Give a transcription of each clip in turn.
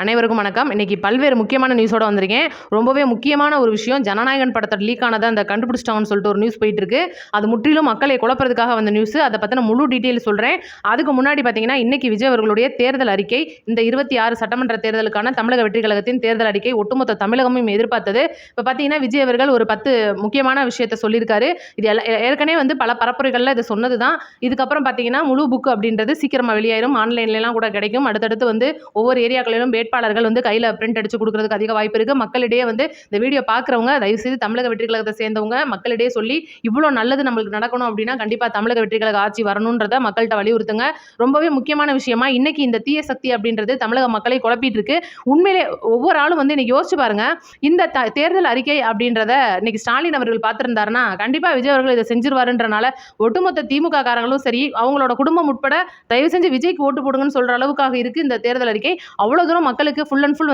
அனைவருக்கும் வணக்கம். இன்னைக்கு பல்வேறு முக்கியமான நியூஸோட வந்திருக்கேன். ரொம்பவே முக்கியமான ஒரு விஷயம், ஜனநாயகன் படத்தை லீக் ஆனதை அந்த கண்டுபிடிச்சிட்டாங்கன்னு சொல்லிட்டு ஒரு நியூஸ் போயிட்டு இருக்கு. அது முற்றிலும் மக்களை குழப்பறதுக்காக வந்த நியூஸ். அதை பற்றின முழு டீட்டெயில் சொல்கிறேன். அதுக்கு முன்னாடி பார்த்தீங்கன்னா, இன்னைக்கு விஜய் அவர்களுடைய தேர்தல் அறிக்கை, இந்த 26 சட்டமன்ற தேர்தலுக்கான தமிழக வெற்றி கழகத்தின் தேர்தல் அறிக்கை ஒட்டுமொத்த தமிழகமும் எதிர்பார்த்தது. இப்போ பார்த்தீங்கன்னா, விஜய் அவர்கள் ஒரு 10 முக்கியமான விஷயத்தை சொல்லியிருக்காரு. இது ஏற்கனவே பல பரப்புரைகளில் இதை சொன்னது தான். இதுக்கப்புறம் பார்த்தீங்கன்னா, முழு புக் அப்படின்றது சீக்கிரமாக வெளியாயிரும். ஆன்லைன்லாம் கூட கிடைக்கும். அடுத்தடுத்து ஒவ்வொரு ஏரியாக்களிலும் வேட்பாளர்கள் கையில் பிரிண்ட் அடிச்சு கொடுக்கறதுக்கு அதிக வாய்ப்பு இருக்கு. மக்களிடையே இந்த வீடியோ பார்க்குறவங்க தயவுசெய்து தமிழக வெற்றி கழகத்தை சேர்ந்தவங்க மக்களிடையே சொல்லி இவ்வளோ நல்லது நம்மளுக்கு நடக்கணும் அப்படின்னா கண்டிப்பாக தமிழக வெற்றி கழக ஆட்சி வரணுன்றத மக்கள்கிட்ட வலியுறுத்துங்க. ரொம்பவே முக்கியமான விஷயமா இன்னைக்கு இந்த தீய சக்தி அப்படின்றது தமிழக மக்களை குழப்பிட்டு இருக்கு. உண்மையிலே ஒவ்வொரு ஆளும் இன்னைக்கு யோசிச்சு பாருங்க. இந்த தேர்தல் அறிக்கை அப்படின்றத இன்னைக்கு ஸ்டாலின் அவர்கள் பார்த்திருந்தாருன்னா கண்டிப்பாக விஜய் அவர்கள் இதை செஞ்சிருவாருன்றனால ஒட்டுமொத்த திமுக காரங்களும் சரி, அவங்களோட குடும்பம் உட்பட தயவு செஞ்சு விஜய்க்கு ஓட்டு போடுங்கன்னு சொல்ற அளவுக்காக இருக்கு இந்த தேர்தல் அறிக்கை. அவ்வளோ தூரம் மக்களுக்கு ஃபுல் அண்ட் ஃபுல்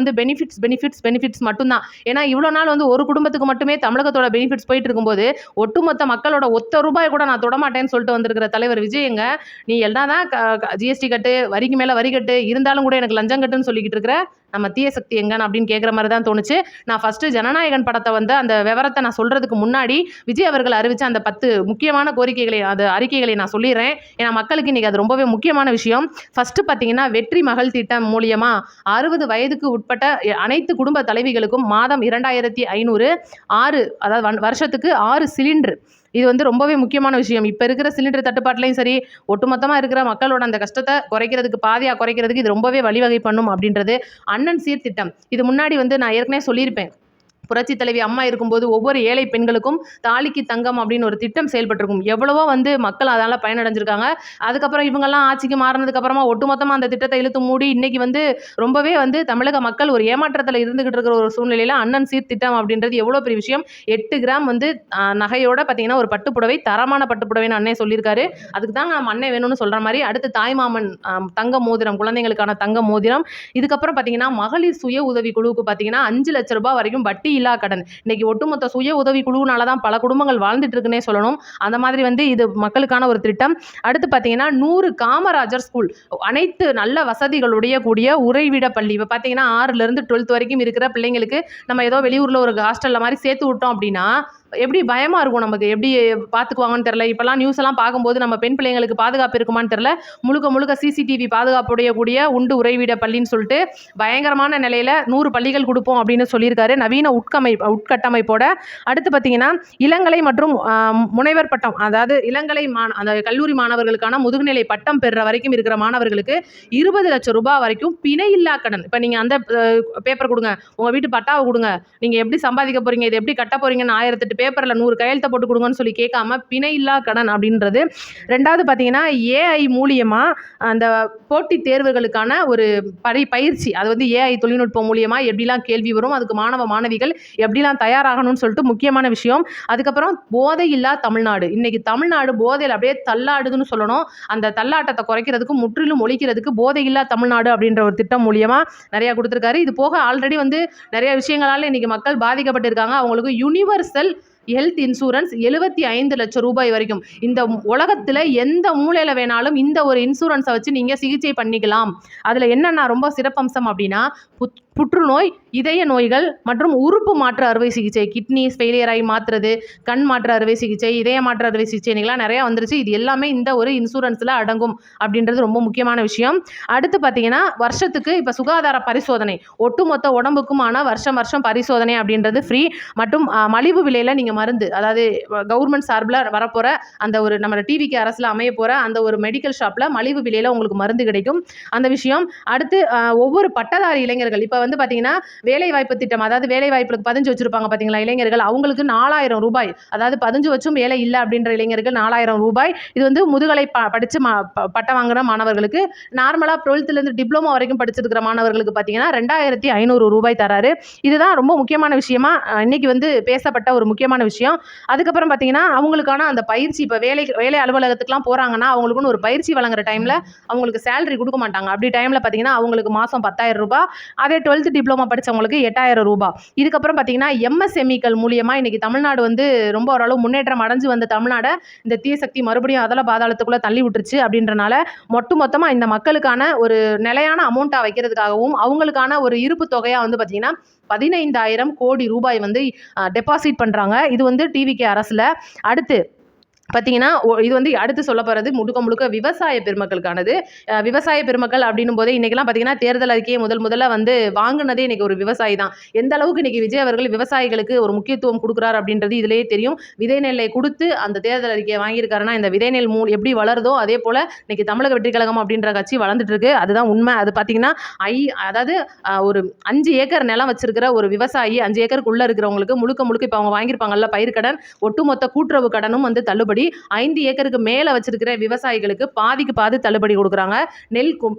பெனிஃபிட்ஸ் மட்டும்தான். ஏன்னா இவ்வளோ நாள் ஒரு குடும்பத்துக்கு மட்டுமே தமிழகத்தோட பெனிஃபிட்ஸ் போயிட்டு இருக்கும்போது ஒட்டுமொத்த மக்களோட ஒத்த ரூபாய் கூட நான் தொடமாட்டேன்னு சொல்லிட்டு வந்திருக்கிற தலைவர் விஜயங்க, நீ என்னதான் ஜிஎஸ்டி கட்டு, வரிக்கு மேலே வரி கட்டு, இருந்தாலும் கூட எனக்கு லஞ்சம் கட்டுன்னு சொல்லிக்கிட்டு இருக்கிற நம்ம தீய சக்தி எங்கன்னு அப்படின்னு கேட்குற மாதிரி தான் தோணுச்சு. நான் ஃபர்ஸ்ட் ஜனநாயகன் படத்தை அந்த விவரத்தை நான் சொல்றதுக்கு முன்னாடி விஜய் அவர்கள் அறிவிச்ச அந்த 10 முக்கியமான கோரிக்கைகளை, அது அறிக்கைகளை நான் சொல்லிடுறேன். ஏன்னா மக்களுக்கு இன்னைக்கு அது ரொம்பவே முக்கியமான விஷயம். ஃபர்ஸ்ட் பார்த்தீங்கன்னா, வெற்றி மகள் திட்டம் மூலியமா 60 வயதுக்கு உட்பட்ட அனைத்து குடும்ப தலைவிகளுக்கும் மாதம் 2500 அதாவது வருஷத்துக்கு 6 சிலிண்டர். இது ரொம்பவே முக்கியமான விஷயம். இப்போ இருக்கிற சிலிண்டர் தட்டுப்பாட்டிலையும் சரி, ஒட்டுமொத்தமாக இருக்கிற மக்களோட அந்த கஷ்டத்தை குறைக்கிறதுக்கு, பாதியாக குறைக்கிறதுக்கு இது ரொம்பவே வழிவகை பண்ணும் அப்படின்றது. அண்ணன் சீர்திட்டம், இது முன்னாடி நான் ஏற்கனவே சொல்லியிருப்பேன். புரட்சி தலைவி அம்மா இருக்கும்போது ஒவ்வொரு ஏழை பெண்களுக்கும் தாலிக்கு தங்கம் அப்படின்னு ஒரு திட்டம் செயல்பட்டிருக்கும். எவ்வளவோ மக்கள் அதனால் பயனடைஞ்சிருக்காங்க. அதுக்கப்புறம் இவங்கெல்லாம் ஆட்சிக்கு மாறினதுக்கு அப்புறமா ஒட்டுமொத்தமாக அந்த திட்டத்தை இழுத்து மூடி இன்னைக்கு ரொம்பவே தமிழக மக்கள் ஒரு ஏமாற்றத்தில் இருந்துகிட்டு இருக்கிற ஒரு சூழ்நிலையில் அண்ணன் சீர்திட்டம் அப்படின்றது எவ்வளோ பெரிய விஷயம். 8 கிராம் நகையோட பார்த்தீங்கன்னா ஒரு பட்டுப்புடவை, தரமான பட்டுப்புடவைன்னு அண்ணே சொல்லியிருக்காரு. அதுக்கு தாங்க நம்ம அண்ணே வேணும்னு சொல்கிற மாதிரி. அடுத்து தாய்மாமன் தங்க மோதிரம், குழந்தைங்களுக்கான தங்க மோதிரம். இதுக்கப்புறம் பார்த்தீங்கன்னா, மகளிர் சுய உதவி குழுவுக்கு பார்த்தீங்கன்னா 5 லட்ச ரூபாய் வரைக்கும் வட்டி இல்லா கடன். இன்னைக்கு ஒட்டுமொத்த சுய உதவி குழுனால தான் பல குடும்பங்கள் வாழ்ந்துட்டு இருக்குன்னே சொல்லணும். அந்த மாதிரி இது மக்களுக்கான ஒரு திட்டம். அடுத்து பார்த்தீங்கன்னா, 100 காமராஜர் ஸ்கூல், அனைத்து நல்ல வசதிகளுடைய கூடிய உறைவிட பள்ளி. இப்போ பார்த்தீங்கன்னா 6ல இருந்து 12th வரைக்கும் இருக்கிற பிள்ளைங்களுக்கு நம்ம ஏதோ வெளியூரில் ஒரு ஹாஸ்டலில் மாதிரி சேர்த்து விட்டோம் அப்படின்னா எப்படி பயமாக இருக்கும், நமக்கு எப்படி பார்த்துக்குவாங்கன்னு தெரில. இப்போலாம் நியூஸ் எல்லாம் பார்க்கும்போது நம்ம பெண் பிள்ளைங்களுக்கு பாதுகாப்பு இருக்குமான்னு தெரில. முழுக்க சிசிடிவி பாதுகாப்புடைய கூடிய உண்டு உறைவிட பள்ளின்னு சொல்லிட்டு பயங்கரமான நிலையில் 100 பள்ளிகள் கொடுப்போம் அப்படின்னு சொல்லியிருக்காரு, நவீன உட்கட்டமைப்போட. அடுத்து பார்த்தீங்கன்னா, இளங்கலை மற்றும் முனைவர் பட்டம், அதாவது இளங்கலை அந்த கல்லூரி மாணவர்களுக்கான முதுகுநிலை பட்டம் பெறுற வரைக்கும் இருக்கிற மாணவர்களுக்கு 20 லட்சம் ரூபாய் வரைக்கும் பிணை இல்லா கடன். இப்போ நீங்கள் அந்த பேப்பர் கொடுங்க, உங்கள் வீட்டு பட்டாவை கொடுங்க, நீங்கள் எப்படி சம்பாதிக்க போறீங்க, இது எப்படி கட்ட போறீங்கன்னு 1008 பேப்பரில் 100 கையெழுத்தை போட்டு கொடுங்கன்னு சொல்லி கேட்காம பிணை இல்லா கடன் அப்படின்றது. ரெண்டாவது பார்த்தீங்கன்னா, ஏஐ மூலியமா அந்த போட்டித் தேர்வுகளுக்கான ஒரு பயிற்சி, அது ஏஐ தொழில்நுட்பம் மூலியமா எப்படிலாம் கேள்வி வரும், அதுக்கு மாணவ மாணவிகள் எப்படிலாம் தயாராகணும்னு சொல்லிட்டு முக்கியமான விஷயம். அதுக்கப்புறம் போதை இல்லா தமிழ்நாடு. இன்னைக்கு தமிழ்நாடு போதையில் அப்படியே தள்ளாடுதுன்னு சொல்லணும். அந்த தள்ளாட்டத்தை குறைக்கிறதுக்கு, முற்றிலும் ஒழிக்கிறதுக்கு போதை இல்லா தமிழ்நாடு அப்படின்ற ஒரு திட்டம் மூலியமா நிறைய கொடுத்துருக்காரு. இது போக ஆல்ரெடி நிறைய விஷயங்களால இன்னைக்கு மக்கள் பாதிக்கப்பட்டிருக்காங்க. அவங்களுக்கு யுனிவர்சல் ஹெல்த் இன்சூரன்ஸ் 75 லட்சம் ரூபாய் வரைக்கும். இந்த உலகத்தில் எந்த மூலையில் வேணாலும் இந்த ஒரு இன்சூரன்ஸை வச்சு நீங்கள் சிகிச்சை பண்ணிக்கலாம். அதில் என்னென்ன ரொம்ப சிறப்பம்சம் அப்படின்னா, புற்றுநோய், இதய நோய்கள் மற்றும் உறுப்பு மாற்று அறுவை சிகிச்சை, கிட்னி ஃபெயிலியர் ஆகி மாற்றுறது, கண் மாற்று அறுவை சிகிச்சை, இதய மாற்று அறுவை சிகிச்சைலாம் நிறையா வந்துருச்சு. இது எல்லாமே இந்த ஒரு இன்சூரன்ஸில் அடங்கும் அப்படின்றது ரொம்ப முக்கியமான விஷயம். அடுத்து பார்த்தீங்கன்னா, வருஷத்துக்கு இப்போ சுகாதார பரிசோதனை, ஒட்டுமொத்த உடம்புக்குமான வருஷம் பரிசோதனை அப்படின்றது ஃப்ரீ. மற்றும் மலிவு விலையில் நீங்கள் மருந்து, அதாவது கவர்மெண்ட் சார்பில் வரப்போகிற அந்த ஒரு நம்ம டிவிக்கு அரசில் அமைய போகிற அந்த ஒரு மெடிக்கல் ஷாப்பில் மலிவு விலையில் உங்களுக்கு மருந்து கிடைக்கும், அந்த விஷயம். அடுத்து ஒவ்வொரு பட்டதாரி இளைஞர்கள், இப்போ பார்த்தீங்கன்னா வேலைவாய்ப்பு திட்டம், அதாவது வேலைவாய்ப்புக்கு 15 வச்சிருப்பாங்க பார்த்தீங்களா இளைஞர்கள், அவங்களுக்கு 4000 ரூபாய், அதாவது 15 வச்சும் வேலை இல்லை அப்படின்ற இளைஞர்கள் 4000 ரூபாய். இது முதுகலை படித்து பட்டம் வாங்குற மாணவர்களுக்கு, நார்மலாக 12th டிப்ளமோ வரைக்கும் படிச்சிருக்கிற மாணவர்களுக்கு பார்த்தீங்கன்னா 2500 ரூபாய் தராரு. இதுதான் ரொம்ப முக்கியமான விஷயமா இன்னைக்கு பேசப்பட்ட ஒரு முக்கியமான விஷயம். அதுக்கப்புறம் பார்த்தீங்கன்னா, அவங்களுக்கான அந்த பயிற்சி, இப்போ வேலை அலுவலகத்துக்குலாம் போகிறாங்கன்னா அவங்களுக்குன்னு ஒரு பயிற்சி வழங்குற டைமில் அவங்களுக்கு சேலரி கொடுக்க மாட்டாங்க. அப்படி டைமில் பார்த்தீங்கன்னா அவங்களுக்கு மாதம் 10,000 ரூபாய், அதே 12th டிப்ளமா படித்தவங்களுக்கு 8000 ரூபாய். இதுக்கப்புறம் பார்த்தீங்கன்னா எம்எஸ்எம்இக்கள் மூலியமாக இன்றைக்கி தமிழ்நாடு வந்து ரொம்ப ஓரளவு முன்னேற்றம் அடைஞ்சு வந்த தமிழ்நாடை இந்த தீய சக்தி மறுபடியும் அதல பாதாளத்துக்குள்ளே தள்ளி விட்டுருச்சு. அப்படின்றனால மொத்தமாக இந்த மக்களுக்கான ஒரு நிலையான அமௌண்ட்டாக வைக்கிறதுக்காகவும் அவங்களுக்கான ஒரு இருப்பு தொகையாக வந்து பார்த்தீங்கன்னா 15,000 கோடி ரூபாய் வந்து டெபாசிட் பண்ணுறாங்க. இது வந்து டிவிகே அரசில். அடுத்து பார்த்தீங்கன்னா இது வந்து அடுத்து சொல்ல போகிறது முழுக்க விவசாய பெருமக்களுக்கானது. விவசாய பெருமக்கள் அப்படின்னும் போதே இன்றைக்கெல்லாம் பார்த்தீங்கன்னா தேர்தல் அறிக்கையை முதல்ல வந்து வாங்கினதே இன்றைக்கி ஒரு விவசாயி தான். எந்த அளவுக்கு இன்றைக்கி விஜய் அவர்கள் விவசாயிகளுக்கு ஒரு முக்கியத்துவம் கொடுக்குறாரு அப்படின்றது இதிலேயே தெரியும். விதை நெல்லை கொடுத்து அந்த தேர்தல் அறிக்கையை வாங்கியிருக்காருன்னா இந்த விதை நெல் எப்படி வளருதோ அதே போல் இன்றைக்கி தமிழக வெற்றி கழகம் அப்படின்ற கட்சி வளர்ந்துட்டு இருக்கு. அதுதான் உண்மை. அது பார்த்தீங்கன்னா அதாவது ஒரு 5 ஏக்கர் நிலம் வச்சிருக்கிற ஒரு விவசாயி 5 ஏக்கருக்குள்ளே இருக்கிறவங்களுக்கு முழுக்க இப்போ அவங்க வாங்கியிருப்பாங்கல்ல பயிர்க்கடன், ஒட்டுமொத்த கூட்டுறவு கடனும் வந்து தள்ளுபடி. 5 ஏக்கருக்கு மேலே வச்சிருக்கிற விவசாயிகளுக்கு பாதிக்கு பாதி தள்ளுபடி கொடுக்குறாங்க.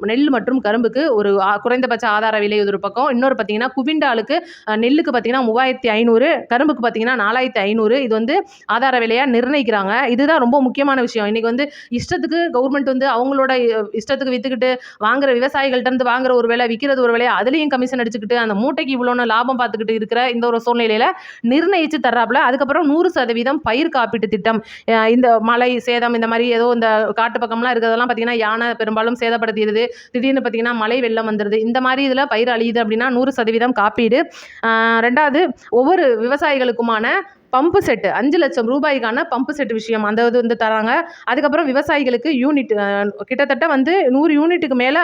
நெல் மற்றும் கரும்புக்கு ஒரு குறைந்தபட்ச ஆதார விலை ஒரு பக்கம். இன்னொரு பார்த்தீங்கன்னா குவிண்டாலுக்கு நெல்லுக்கு பார்த்தீங்கன்னா 3500, கரும்புக்கு பார்த்தீங்கன்னா 4500. இது வந்து ஆதார விலையாக நிர்ணயிக்கிறாங்க. இதுதான் ரொம்ப முக்கியமான விஷயம். இன்றைக்கி வந்து இஷ்டத்துக்கு கவர்மெண்ட் வந்து அவங்களோட இஷ்டத்துக்கு விற்றுக்கிட்டு வாங்குற விவசாயிகள்ட்ட இருந்து வாங்குற ஒரு விலை, விற்கிறது ஒரு விலை, அதுலேயும் கமிஷன் அடிச்சுக்கிட்டு அந்த மூட்டைக்கு இவ்வளோன்னு லாபம் பார்த்துக்கிட்டு இருக்கிற இந்த ஒரு சூழ்நிலையில் நிர்ணயித்து தர்றாப்புல. அதுக்கப்புறம் 100% பயிர் காப்பீட்டு திட்டம். இந்த மழை சேதம் இந்த மாதிரி ஏதோ இந்த காட்டு பக்கம்லாம் இருக்கிறதெல்லாம் பார்த்தீங்கன்னா யானை பெரும்பாலும் சேதப்படுத்திடுது. திடீர்னு பார்த்தீங்கன்னா மழை வெள்ளம் வந்துடுது. இந்த மாதிரி இதில் பயிர் அழியுது அப்படின்னா 100% காப்பீடு. 2வது ஒவ்வொரு விவசாயிகளுக்குமான பம்பு செட்டு 5 லட்சம் ரூபாய்க்கான பம்பு செட் விஷயம் அந்த இது வந்து தராங்க. அதுக்கப்புறம் விவசாயிகளுக்கு யூனிட் கிட்டத்தட்ட வந்து 100 யூனிட்டுக்கு மேலே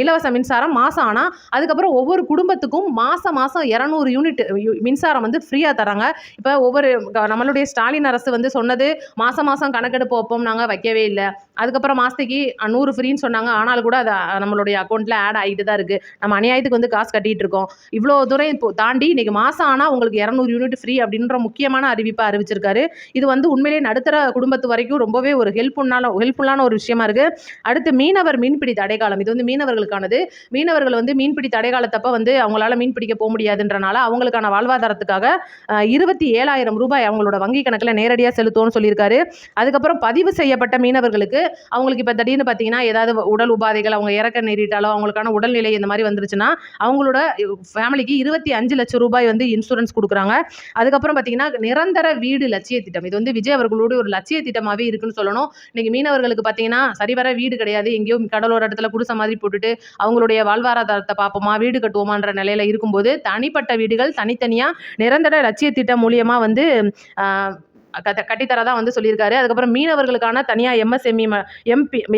இலவச மின்சாரம் மாதம். ஆனால் அதுக்கப்புறம் ஒவ்வொரு குடும்பத்துக்கும் மாதம் 200 யூனிட் மின்சாரம் வந்து ஃப்ரீயாக தராங்க. இப்போ நம்மளுடைய ஸ்டாலின் அரசு வந்து சொன்னது மாதம் கணக்கெடுப்பு வைப்போம், நாங்கள் வைக்கவே இல்லை. அதுக்கப்புறம் மாதத்துக்கு 100 ஃப்ரீன்னு சொன்னாங்க. ஆனாலும் கூட அது நம்மளுடைய அக்கௌண்ட்டில் ஆட் ஆகிட்டு தான் இருக்குது. நம்ம அநியாயத்துக்கு வந்து காசு கட்டிகிட்டு இருக்கோம். இவ்வளோ தூரம் தாண்டி இன்றைக்கி மாதம் ஆனால் உங்களுக்கு 200 யூனிட் ஃப்ரீ அப்படின்ற முக்கியமான அறிவிப்பை அறிவிச்சிருக்காரு. இது வந்து உண்மையிலே நடுத்தர குடும்பத்து வரைக்கும் ரொம்பவே ஒரு ஹெல்ப்ஃபுல்லான ஒரு விஷயமா இருக்கு. அடுத்து மீனவர் மீன்பிடி தடைக்காலம். இது வந்து மீனவர்களுக்கானது. மீனவர்கள் வந்து மீன்பிடி தடைக்காலத்தப்ப வந்து அவங்களால மீன் பிடிக்க போக முடியாதுன்றனால அவங்களுக்கான வாழ்வாதாரத்துக்காக 27,000 ரூபாய் அவங்களோட வங்கி கணக்கில் நேரடியாக செலுத்துவோம்னு சொல்லியிருக்காரு. அதுக்கப்புறம் பதிவு செய்யப்பட்ட மீனவர்களுக்கு அவங்களுக்கு இப்போ திடீர்னு பார்த்தீங்கன்னா ஏதாவது உடல் உபாதைகள், அவங்க இறக்க நேரிட்டாலோ அவங்களுக்கான உடல்நிலை இந்த மாதிரி வந்துருச்சுன்னா அவங்களோட ஃபேமிலிக்கு 25 லட்சம் ரூபாய் வந்து இன்சூரன்ஸ் கொடுக்குறாங்க. அதுக்கப்புறம் பார்த்தீங்கன்னா நிரந்தர வீடு லட்சிய திட்டம். இது வந்து விஜய் அவர்களோட ஒரு லட்சிய திட்டமாகவே இருக்குன்னு சொல்லணும். இன்னைக்கு மீனவர்களுக்கு பார்த்தீங்கன்னா சரிவர வீடு கிடையாது. எங்கேயோ கடலோர இடத்துல குடிசை மாதிரி போட்டுட்டு அவங்களுடைய வாழ்வாதாரத்தை பார்ப்போமா, வீடு கட்டுவோமான்ற நிலையில இருக்கும்போது தனிப்பட்ட வீடுகள் தனித்தனியாக நிரந்தர லட்சிய திட்டம் மூலியமாக வந்து கட்டித்தரதா வந்து சொல்லியிருக்காரு. அதுக்கப்புறம் மீனவர்களுக்கான தனியாக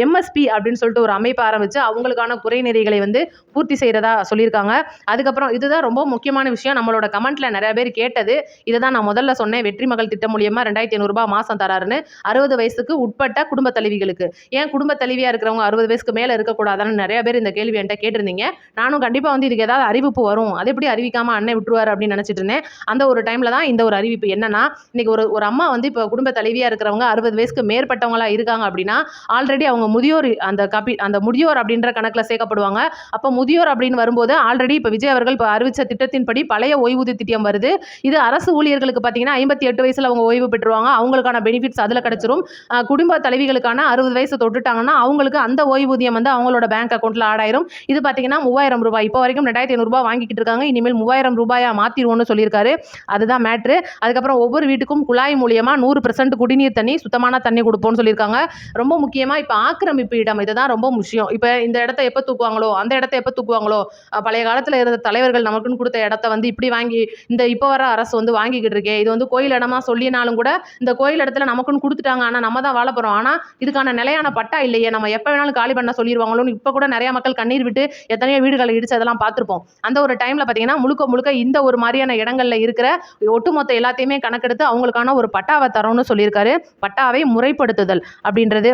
எம்எஸ்பி அப்படின்னு சொல்லிட்டு ஒரு அமைப்பு ஆரம்பித்து அவங்களுக்கான குறைநிறைகளை வந்து பூர்த்தி செய்கிறதா சொல்லியிருக்காங்க. அதுக்கப்புறம் இதுதான் ரொம்ப முக்கியமான விஷயம். நம்மளோட கமெண்ட்டில் நிறைய பேர் கேட்டது இதை தான் நான் முதல்ல சொன்னேன். வெற்றி மகள் திட்டம் மூலியமாக 2,500 ரூபாய் மாதம் தராருன்னு 60 வயசுக்கு உட்பட்ட குடும்ப தலைவிகளுக்கு. ஏன் குடும்ப தலைவியாக இருக்கிறவங்க 60 வயசுக்கு மேலே இருக்கக்கூடாதான்னு நிறைய பேர் இந்த கேள்வி என்கிட்ட கேட்டிருந்தீங்க. நானும் கண்டிப்பாக வந்து இதுக்கு ஏதாவது அறிவிப்பு வரும், அது எப்படி அறிவிக்காமல் அண்ணன் விட்டுருவார் அப்படின்னு நினச்சிட்டு இருந்தேன். அந்த ஒரு டைமில் தான் இந்த ஒரு அறிவிப்பு. என்னன்னா இன்னைக்கு ஒரு அம்மா வந்து இப்போ குடும்ப தலைவியாக இருக்கிறவங்க 60 வயசுக்கு மேற்பட்டவங்களா இருக்காங்க அப்படின்னா ஆல்ரெடி அவங்க முதியோர் அந்த முதியோர் அப்படின்ற கணக்கில் சேர்க்கப்படுவாங்க. அப்போ முதியோர் அப்படின்னு வரும்போது ஆல்ரெடி இப்போ விஜய் அவர்கள் இப்போ அறிவித்த திட்டத்தின்படி பழைய ஓய்வூதிய திட்டம் வருது. இது அரசு ஊழியர்களுக்கு பார்த்தீங்கன்னா 58 வயசில் அவங்க ஓய்வு பெற்றுருவாங்க. அவங்களுக்கான பெனிஃபிட்ஸ் அதில் கிடைச்சிரும். குடும்ப தலைவிகளுக்கான 60 வயசு தொட்டுட்டாங்கன்னா அவங்களுக்கு அந்த ஓய்வூதியம் வந்து அவங்களோட பேங்க் அக்கௌண்ட்டில் ஆட் ஆயிரும். இது பார்த்தீங்கன்னா 3000 ரூபாய். இப்போ வரைக்கும் 2,500 ரூபாய் வாங்கிக்கிட்டு இருக்காங்க. இனிமேல் 3000 ரூபாயா மாற்றிடுவோம்னு சொல்லியிருக்காரு. அதுதான் மேட்ரு. அதுக்கப்புறம் ஒவ்வொரு வீட்டுக்கும் குழாய் மூலியமாக 100% குடிநீர் தண்ணி, சுத்தமான தண்ணி கொடுப்போம்னு சொல்லியிருக்காங்க. ரொம்ப முக்கியமாக இப்போ ஆக்கிரமிப்பு இடம் இதுதான் ரொம்ப முக்கியம். இப்போ இந்த இடத்த எப்போ தூக்குவாங்களோ அந்த இடத்த எப்போ தூக்குவாங்களோ, பழைய காலத்தில் இருந்த தலைவர்கள் நமக்குன்னு கொடுத்த இடத்த வந்து இப்படி வாங்கி இந்த இப்போ வர அரசு வந்து வாங்கிக்கிட்டு இருக்கே. இது வந்து கோயில் இடமா சொல்லினாலும் கூட இந்த கோயில் இடத்துல நமக்குன்னு கொடுத்துட்டாங்க. ஆனால் நம்ம தான் வாழ போகிறோம். ஆனால் இதுக்கான நிலையான பட்டா இல்லையே, நம்ம எப்போ வேணாலும் காலி பண்ண சொல்லிடுவாங்களோன்னு இப்போ கூட நிறைய மக்கள் கண்ணீர் விட்டு எத்தனையோ வீடுகளை இடிச்சு அதெல்லாம் பார்த்துருப்போம். அந்த ஒரு டைமில் பார்த்தீங்கன்னா முழுக்க இந்த ஒரு மாதிரியான இடங்களில் இருக்கிற ஒட்டுமொத்த எல்லாத்தையுமே கணக்கெடுத்து அவங்களுக்கான ஒரு பட்டாவை தரோம்னு சொல்லியிருக்காரு. பட்டாவை முறைப்படுத்துதல் அப்படின்றது.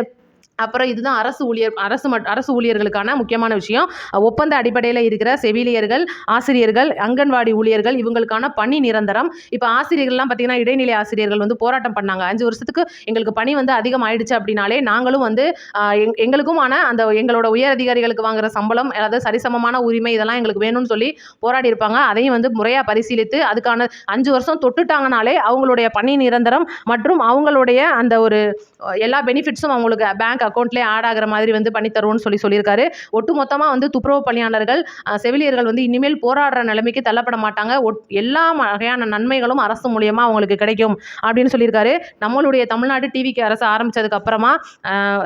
அப்புறம் இதுதான் அரசு ஊழியர்களுக்கான முக்கியமான விஷயம். ஒப்பந்த அடிப்படையில் இருக்கிற செவிலியர்கள், ஆசிரியர்கள், அங்கன்வாடி ஊழியர்கள் இவங்களுக்கான பணி நிரந்தரம். இப்போ ஆசிரியர்கள்லாம் பார்த்தீங்கன்னா இடைநிலை ஆசிரியர்கள் வந்து போராட்டம் பண்ணாங்க. 5 வருஷத்துக்கு எங்களுக்கு பணி வந்து அதிகம் ஆயிடுச்சு அப்படின்னாலே நாங்களும் வந்து எங்களுக்குமான அந்த எங்களோட உயர் அதிகாரிகளுக்கு வாங்குற சம்பளம், அதாவது சரிசமமான உரிமை இதெல்லாம் எங்களுக்கு வேணும்னு சொல்லி போராடி இருப்பாங்க. அதையும் வந்து முறையாக பரிசீலித்து அதுக்கான 5 வருஷம் தொட்டுட்டாங்கனாலே அவங்களுடைய பணி நிரந்தரம் மற்றும் அவங்களுடைய அந்த ஒரு எல்லா பெனிஃபிட்ஸும் அவங்களுக்கு பேங்க் அக்கௌண்ட்லேயே ஆட் ஆகிற மாதிரி வந்து பண்ணி தருவோம்னு சொல்லியிருக்காரு. ஒட்டுமொத்தமாக வந்து துப்புரவு பணியாளர்கள், செவிலியர்கள் வந்து இனிமேல் போராடுற நிலைமைக்கு தள்ளப்பட மாட்டாங்க. எல்லா வகையான நன்மைகளும் அரசு மூலியமாக அவங்களுக்கு கிடைக்கும் அப்படின்னு சொல்லியிருக்காரு. நம்மளுடைய தமிழ்நாடு டிவிக்கு அரசு ஆரம்பித்ததுக்கு அப்புறமா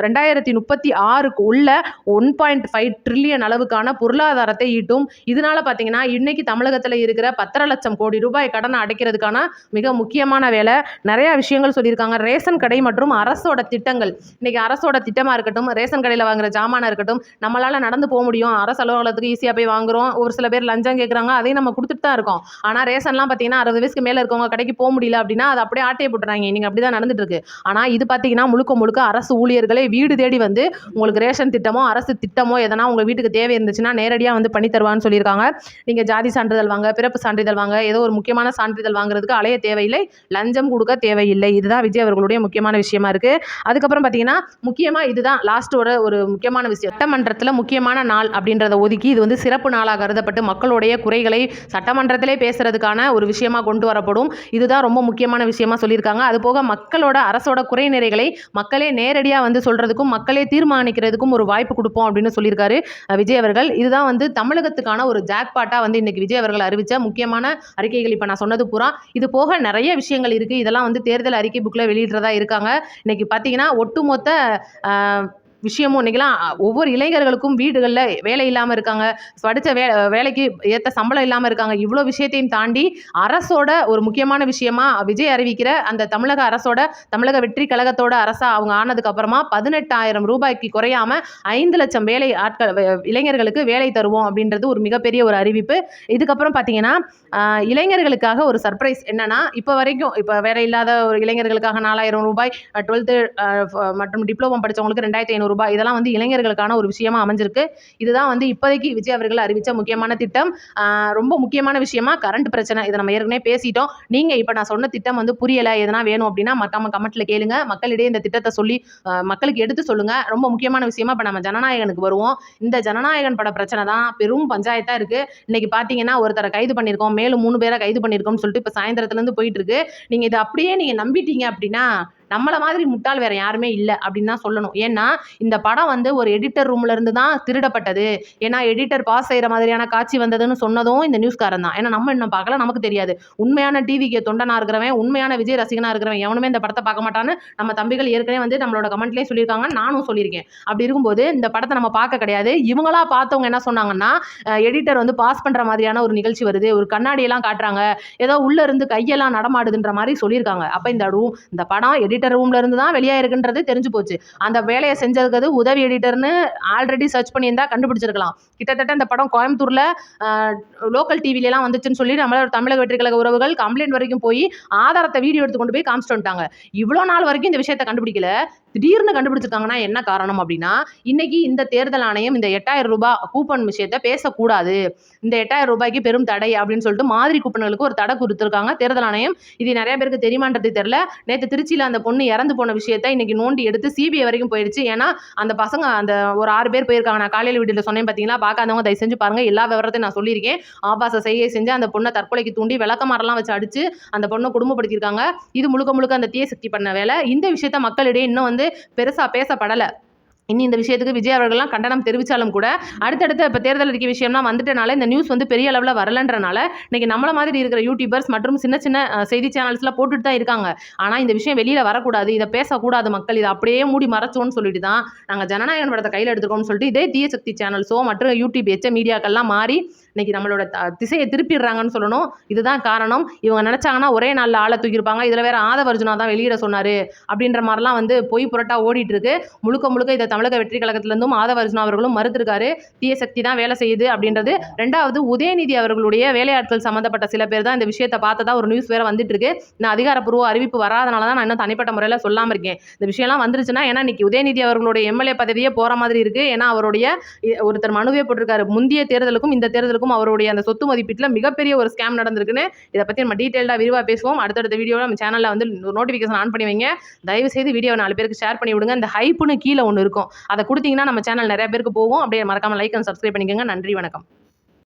2036க்கு உள்ள 1.5 ட்ரில்லியன் அளவுக்கான பொருளாதாரத்தை ஈட்டும். இதனால பார்த்தீங்கன்னா இன்னைக்கு தமிழகத்தில் இருக்கிற 10 லட்சம் கோடி ரூபாய் கடனை அடைக்கிறதுக்கான மிக முக்கியமான வேலை. நிறைய விஷயங்கள் சொல்லியிருக்காங்க. ரேஷன் கடை மற்றும் அரசோட திட்டங்கள், இன்னைக்கு அரசோட திட்டமாக இருக்கட்டும், ரேஷன் கடையில் வாங்குற ஜாமானா இருக்கட்டும், நம்மளால் நடந்து போக முடியும், அரசு அலுவலகத்துக்கு ஈஸியாக போய் வாங்குறோம். ஒரு சில பேர் லஞ்சம் கேட்குறாங்க, அதையும் நம்ம கொடுத்துட்டு தான் இருக்கோம். ஆனால் ரேஷன்லாம் பார்த்தீங்கன்னா 60 வயசுக்கு மேலே இருக்கவங்க கடைக்கு போக முடியல அப்படின்னா அது அப்படியே ஆட்டையை போட்டுறாங்க. நீங்கள் அப்படி தான் நடந்துட்டு இருக்கு. ஆனால் இது பார்த்தீங்கன்னா முழுக்க முழுக்க அரசு ஊழியர்களே வீடு தேடி வந்து உங்களுக்கு ரேஷன் திட்டமோ அரசு திட்டமோ எதனா உங்கள் வீட்டுக்கு தேவை இருந்துச்சுன்னா நேரடியாக வந்து பண்ணி தருவான்னு சொல்லியிருக்காங்க. நீங்கள் ஜாதி சான்றிதழ் வாங்க, பிறப்பு சான்றிதழ் வாங்க, ஏதோ ஒரு முக்கியமான சான்றிதழ் வாங்குறதுக்கு அலைய தேவையில்லை, லஞ்சம் கொடுக்க தேவையில்லை. இதுதான் விஜய் அவர்களுடைய முக்கியமான விஷயமா இருக்கு. அதுக்கப்புறம் பார்த்தீங்கன்னா முக்கியமாக இதுதான் லாஸ்ட் ஒரு முக்கியமான விஷயம். சட்டமன்றத்தில் முக்கியமான நாள் அப்படின்றத ஒதுக்கி இது வந்து சிறப்பு நாளாக கருதப்பட்டு மக்களுடைய குறைகளை சட்டமன்றத்திலே பேசுறதுக்கான ஒரு விஷயமா கொண்டு வரப்படும். இதுதான் ரொம்ப முக்கியமான விஷயமா சொல்லியிருக்காங்க. அதுபோக மக்களோட அரசோட குறை நிறைகளை மக்களே நேரடியாக வந்து சொல்றதுக்கும் மக்களே தீர்மானிக்கிறதுக்கும் ஒரு வாய்ப்பு கொடுப்போம் அப்படின்னு சொல்லியிருக்காரு விஜய் அவர்கள். இதுதான் வந்து தமிழகத்துக்கான ஒரு ஜாக்பாட்டா வந்து இன்னைக்கு விஜய் அவர்கள் அறிவிச்ச முக்கியமான அறிக்கைகள். இப்போ நான் சொன்னது பூரா. இது போக நிறைய விஷயங்கள் இருக்கு. இதெல்லாம் வந்து தேர்தல் அறிக்கை புக்கில் வெளியிடுறதா இருக்காங்க. இன்னைக்கு பார்த்தீங்கன்னா ஒட்டுமொத்த விஷயமும் இன்றைக்கெலாம் ஒவ்வொரு இளைஞர்களுக்கும் வீடுகளில் வேலை இல்லாமல் இருக்காங்க, படித்த வேலைக்கு ஏற்ற சம்பளம் இல்லாமல் இருக்காங்க. இவ்வளோ விஷயத்தையும் தாண்டி அரசோட ஒரு முக்கியமான விஷயமா விஜய் அறிவிக்கிற அந்த தமிழக அரசோட தமிழக வெற்றி கழகத்தோட அரசா அவங்க ஆனதுக்கு அப்புறமா 18,000 ரூபாய்க்கு குறையாம 5 லட்சம் வேலை ஆட்கள் இளைஞர்களுக்கு வேலை தருவோம் அப்படின்றது ஒரு மிகப்பெரிய ஒரு அறிவிப்பு. இதுக்கப்புறம் பார்த்தீங்கன்னா இளைஞர்களுக்காக ஒரு சர்ப்ரைஸ் என்னன்னா, இப்போ வரைக்கும் இப்போ வேலை இல்லாத ஒரு இளைஞர்களுக்காக 4,000 ரூபாய், 12th மற்றும் டிப்ளமோ படித்தவங்களுக்கு 2,500 ரூபாய், இதெல்லாம் வந்து இளைஞர்களுக்கான ஒரு விஷயமா அமைஞ்சிருக்கு. இதுதான் வந்து இப்போதைக்கு விஜய் அவர்கள் அறிவித்த முக்கியமான திட்டம். ரொம்ப முக்கியமான விஷயமா கரண்ட் பிரச்சனை, இதை நம்ம ஏற்கனவே பேசிட்டோம். நீங்கள் இப்போ நான் சொன்ன திட்டம் வந்து புரியலை, எதனா வேணும் அப்படின்னா மறக்காம கமெண்ட்ல கேளுங்க. மக்களிடையே இந்த திட்டத்தை சொல்லி மக்களுக்கு எடுத்து சொல்லுங்க. ரொம்ப முக்கியமான விஷயமா இப்போ நம்ம ஜனநாயகனுக்கு வருவோம். இந்த ஜனநாயகன் பட பிரச்சனை தான் பெரும் பஞ்சாயத்தா இருக்கு. இன்னைக்கு பார்த்தீங்கன்னா ஒருத்தரை கைது பண்ணியிருக்கோம், மேலும் 3 பேரை கைது பண்ணியிருக்கோம்னு சொல்லிட்டு இப்போ சாயந்தரத்துலேருந்து போயிட்டு இருக்கு. நீங்கள் இதை அப்படியே நீங்கள் நம்பிட்டீங்க அப்படின்னா நம்மளை மாதிரி முட்டாள் வேற யாருமே இல்லை அப்படின்னு தான் சொல்லணும். ஏன்னா இந்த படம் வந்து ஒரு எடிட்டர் ரூம்ல இருந்து தான் திருடப்பட்டது. ஏன்னா எடிட்டர் பாஸ் செய்கிற மாதிரியான காட்சி வந்ததுன்னு சொன்னதும் இந்த நியூஸ்காரன் தான். ஏன்னா நம்ம இன்னும் பார்க்கல, நமக்கு தெரியாது. உண்மையான டிவிக்கு தொண்டனா இருக்கிறவன், உண்மையான விஜய் ரசிகனா இருக்கிறவன் எவனுமே இந்த படத்தை பார்க்க மாட்டான்னு நம்ம தம்பிகள் ஏற்கனவே வந்து நம்மளோட கமெண்ட்லேயே சொல்லியிருக்காங்க, நானும் சொல்லியிருக்கேன். அப்படி இருக்கும்போது இந்த படத்தை நம்ம பார்க்க கிடையாது. இவங்களா பார்த்தவங்க என்ன சொன்னாங்கன்னா, எடிட்டர் வந்து பாஸ் பண்ணுற மாதிரியான ஒரு நிகழ்ச்சி வருது, ஒரு கண்ணாடியெல்லாம் காட்டுறாங்க, ஏதோ உள்ள இருந்து கையெல்லாம் நடமாடுதுன்ற மாதிரி சொல்லியிருக்காங்க. அப்போ இந்த படம் எடிட்டர் ரூம்ல இருந்து தான் வெளியாயிருக்குன்றது தெரிஞ்சு போச்சு. அந்த வேலையை செஞ்சதுக்கு உதவி எடிட்டர்னு ஆல்ரெடி சர்ச் பண்ணியிருந்தா கண்டுபிடிச்சிருக்கலாம். கிட்டத்தட்ட இந்த படம் கோயம்புத்தூர்ல லோக்கல் டிவிலாம் வந்துச்சுன்னு சொல்லி நம்மளோட தமிழக வெற்றி கழக உறவுகள் கம்ப்ளைண்ட் வரைக்கும் போய் ஆதாரத்தை வீடியோ எடுத்து கொண்டு போய் காமிச்சிட்டு வந்துட்டாங்க. இவ்வளோ நாள் வரைக்கும் இந்த விஷயத்தை கண்டுபிடிக்கல, திடீர்னு கண்டுபிடிச்சிருக்காங்கன்னா என்ன காரணம் அப்படின்னா, இன்னைக்கு இந்த தேர்தல் ஆணையம் இந்த 8,000 ரூபாய் கூப்பன் விஷயத்தை பேசக்கூடாது, இந்த 8,000 ரூபாய்க்கு பெரும் தடை அப்படின்னு சொல்லிட்டு மாதிரி கூப்பன்களுக்கு ஒரு தடை கொடுத்துருக்காங்க தேர்தல் ஆணையம். இது நிறைய பேருக்கு தெரியுமான்றது தெரியல. நேற்று திருச்சியில் அந்த பொண்ணு இறந்து போன விஷயத்தை இன்னைக்கு நோண்டி எடுத்து சிபிஐ வரைக்கும் போயிடுச்சு. ஏன்னா அந்த பசங்க அந்த ஒரு 6 பேர் போயிருக்காங்க. நான் காலையில் வீட்டில் சொன்னேன் பார்த்தீங்களா, பார்க்காதவங்க தயவு செஞ்சு பாருங்க. எல்லா விவரத்தையும் நான் சொல்லியிருக்கேன். ஆபாச செய்கை செஞ்சு அந்த பொண்ணை தற்கொலைக்கு தூண்டி விளக்கமாரெல்லாம் வச்சு அடிச்சு அந்த பொண்ணை குடும்பப்படுத்தியிருக்காங்க. இது முழுக்க முழுக்க அந்த தீய சக்தி பண்ண வேலை. இந்த விஷயத்த மக்களிடையே இன்னும் வந்து பெருசா பேசப்படலை. இனி இந்த விஷயத்துக்கு விஜய் அவர்கள்லாம் கண்டனம் தெரிவித்தாலும் கூட அடுத்தடுத்த இப்போ தேர்தல் அறிக்கை விஷயம்லாம் வந்துட்டனால இந்த நியூஸ் வந்து பெரிய அளவில் வரலன்றனால இன்னைக்கு நம்மள மாதிரி இருக்கிற யூடியூபர்ஸ் மற்றும் சின்ன சின்ன செய்தி சேனல்ஸ்லாம் போட்டுட்டு தான் இருக்காங்க. ஆனால் இந்த விஷயம் வெளியில் வரக்கூடாது, இதை பேசக்கூடாது, மக்கள் இதை அப்படியே மூடி மறைச்சோன்னு சொல்லிட்டு தான் நாங்கள் ஜனநாயகன் படத்தை கையில் எடுத்துக்கோம்னு சொல்லிட்டு இதே தீய சக்தி சேனல்ஸோ மற்ற யூடியூப் எச்ச மீடியாக்கள்லாம் மாறி இன்னைக்கு நம்மளோட திசையை திருப்பிடுறாங்கன்னு சொல்லணும். இதுதான் காரணம். இவங்க நினச்சாங்கன்னா ஒரே நாளில் ஆளை தூக்கியிருப்பாங்க. இதில் வேற ஆதவ அர்ஜுனா தான் வெளியிட சொன்னார் அப்படின்ற மாதிரிலாம் வந்து பொய் புரட்டா ஓடிட்டு இருக்கு. முழுக்க முழுக்க இதை தமிழக வெற்றி கழகத்திலிருந்தும் ஆதவ அர்ஜுனா அவர்களும் மறுத்திருக்காரு. தீய சக்தி தான் வேலை செய்யுது அப்படின்றது. ரெண்டாவது, உதயநிதி அவர்களுடைய வேலையாட்கள் சம்மந்தப்பட்ட சில பேர் தான் இந்த விஷயத்தை பார்த்ததா ஒரு நியூஸ் வேற வந்துட்டு இருக்கு. நான் அதிகாரப்பூர்வ அறிவிப்பு வராதனால தான் நான் இன்னும் தனிப்பட்ட முறையில் சொல்லாமல் இருக்கேன். இந்த விஷயம்லாம் வந்துருச்சுன்னா, ஏன்னா இன்னைக்கு உதயநிதி அவர்களுடைய எம்எல்ஏ பதவியே போற மாதிரி இருக்கு. ஏன்னா அவருடைய ஒருத்தர் மனுவே போட்டிருக்காரு, முந்தைய தேர்தலுக்கும் இந்த தேர்தலுக்கும் அவருடைய அந்த சொத்து மதிப்பீட்டில் மிகப்பெரிய ஒரு ஸ்கேம் நடந்திருக்குன்னு. இதை பற்றி நம்ம டீட்டெயிலாக விரிவாக பேசுவோம். அடுத்தடுத்த வீடியோவில் நம்ம சேனலில் வந்து நோட்டிஃபிகேஷன் ஆன் பண்ணி வைங்க. தயவு செய்து வீடியோ 4 பேருக்கு ஷேர் பண்ணி விடுங்க. இந்த ஹைப்புன்னு கீழே ஒன்று இருக்கும், அதை கொடுத்தீங்கன்னா நம்ம சேனல் நிறைய பேருக்கு போகும். அப்படியே மறக்காம லைக் அண்ட் சப்ஸ்கிரைப் பண்ணிக்கோங்க. நன்றி, வணக்கம்.